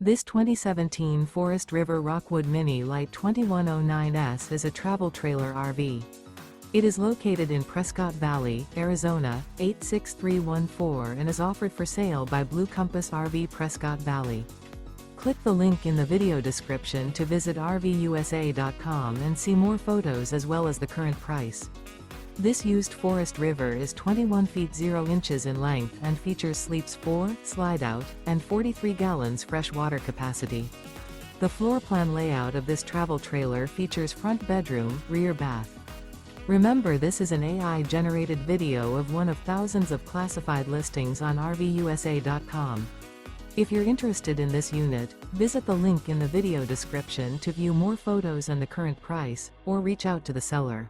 This 2017 Forest River Rockwood Mini Lite 2109S is a travel trailer RV. It is located in Prescott Valley, Arizona, 86314 and is offered for sale by Blue Compass RV Prescott Valley. Click the link in the video description to visit RVUSA.com and see more photos as well as the current price. This used Forest River is 21 feet 0 inches in length and features sleeps 4, Slideout, and 43 gallons fresh water capacity. The floor plan layout of this travel trailer features front bedroom, rear bath. Remember, this is an AI-generated video of one of thousands of classified listings on RVUSA.com. If you're interested in this unit, visit the link in the video description to view more photos and the current price, or reach out to the seller.